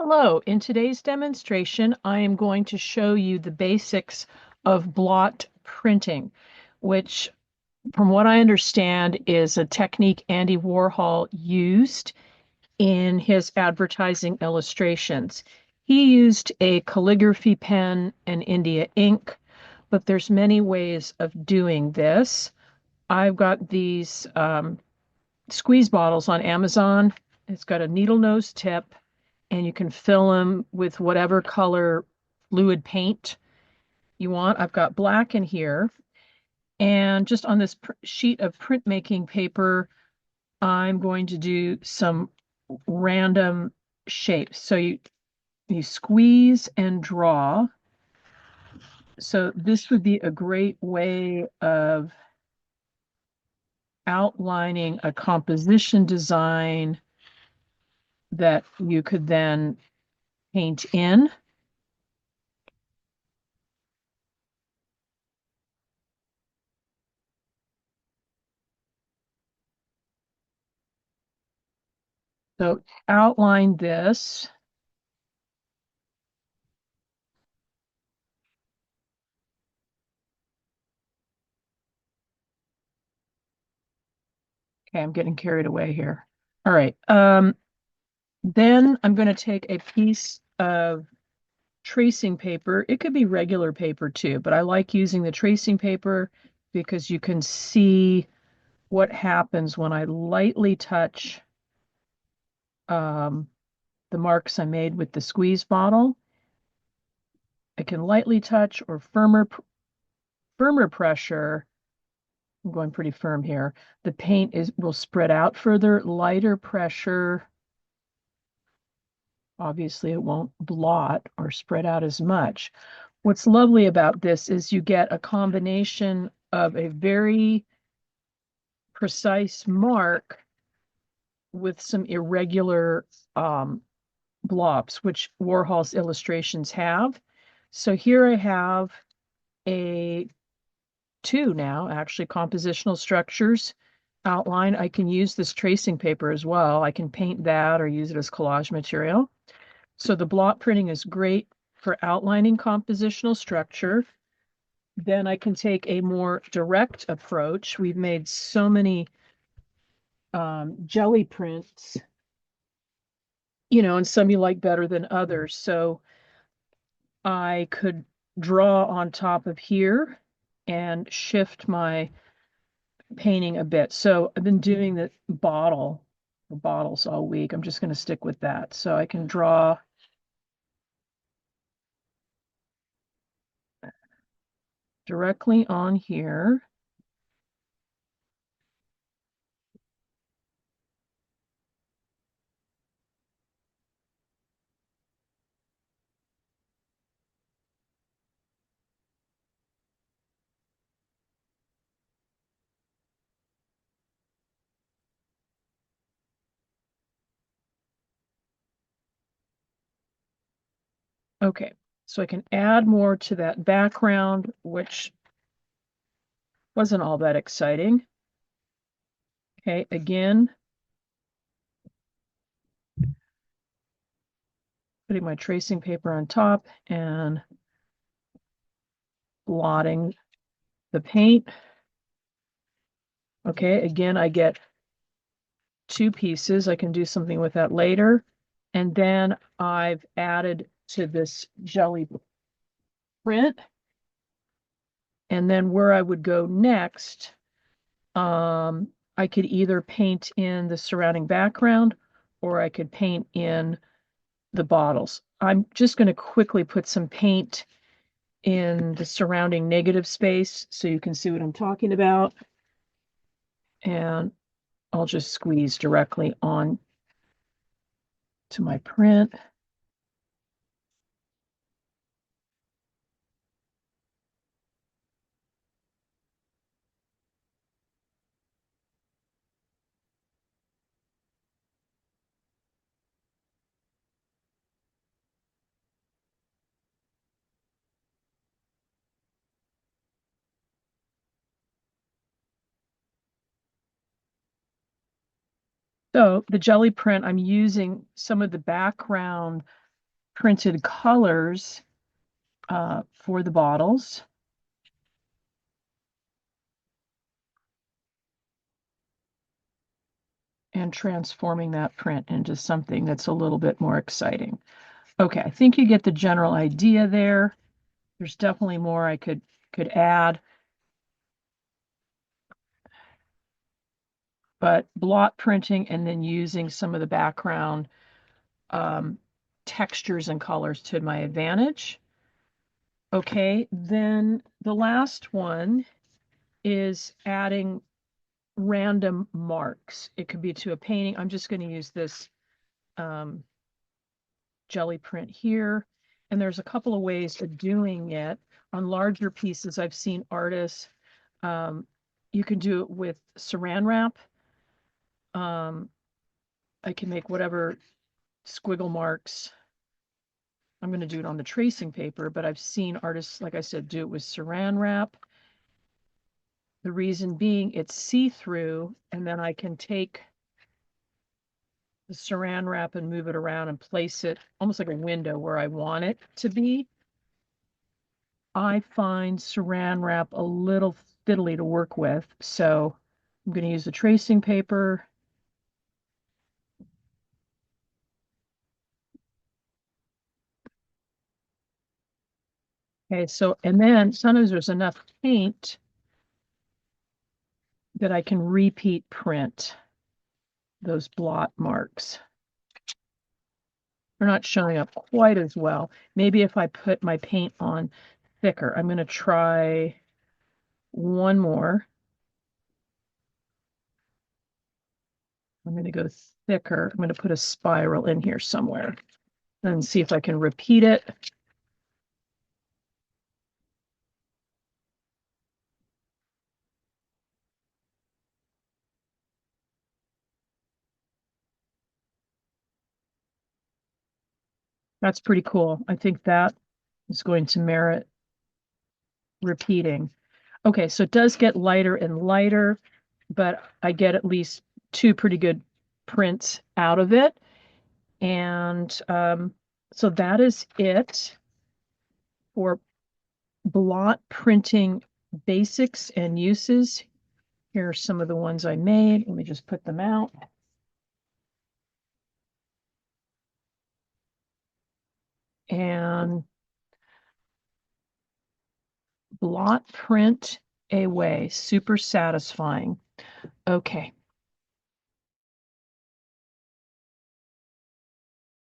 Hello, in today's demonstration, I am going to show you the basics of blot printing, which, from what I understand, is a technique Andy Warhol used in his advertising illustrations. He used a calligraphy pen and India ink, but there's many ways of doing this. I've got these squeeze bottles on Amazon. It's got a needle nose tip and you can fill them with whatever color fluid paint you want. I've got black in here. And just on this sheet of printmaking paper, I'm going to do some random shapes. So you squeeze and draw. So this would be a great way of outlining a composition design that you could then paint in. So outline this. Okay, I'm getting carried away here. All right. Then I'm going to take a piece of tracing paper. It could be regular paper too, but I like using the tracing paper because you can see what happens when I lightly touch um, the marks I made with the squeeze bottle. I can lightly touch or firmer pressure. I'm going pretty firm here. The paint will spread out further. Lighter pressure, obviously it won't blot or spread out as much. What's lovely about this is you get a combination of a very precise mark with some irregular blobs, which Warhol's illustrations have. So here I have a two now, actually, compositional structures outline. I can use this tracing paper as well. I can paint that or use it as collage material. So the blot printing is great for outlining compositional structure. Then I can take a more direct approach. We've made so many jelly prints, and some you like better than others. So I could draw on top of here and shift my painting a bit. So I've been doing the bottles all week. I'm just going to stick with that. So I can draw directly on here. Okay, so I can add more to that background, which wasn't all that exciting. Okay, again, putting my tracing paper on top and blotting the paint. Okay, again, I get two pieces. I can do something with that later. And then I've added to this jelly print. And then where I would go next, I could either paint in the surrounding background or I could paint in the bottles. I'm just going to quickly put some paint in the surrounding negative space so you can see what I'm talking about. And I'll just squeeze directly on to my print. So the jelly print, I'm using some of the background printed colors for the bottles. And transforming that print into something that's a little bit more exciting. Okay, I think you get the general idea there. There's definitely more I could add. But blot printing and then using some of the background textures and colors to my advantage. Okay, then the last one is adding random marks. It could be to a painting. I'm just going to use this Gelli print here. And there's a couple of ways of doing it. On larger pieces, I've seen artists, you can do it with saran wrap. I can make whatever squiggle marks. I'm going to do it on the tracing paper, but I've seen artists, like I said, do it with saran wrap. The reason being it's see-through, and then I can take the saran wrap and move it around and place it almost like a window where I want it to be. I find saran wrap a little fiddly to work with, so I'm going to use the tracing paper. Okay, so, and then sometimes there's enough paint that I can repeat print those blot marks. They're not showing up quite as well. Maybe if I put my paint on thicker. I'm going to try one more. I'm going to go thicker. I'm going to put a spiral in here somewhere and see if I can repeat it. That's pretty cool. I think that is going to merit repeating. Okay, so it does get lighter and lighter, but I get at least two pretty good prints out of it. And so that is it for blot printing basics and uses. Here are some of the ones I made. Let me just put them out. And blot print away. Super satisfying. Okay.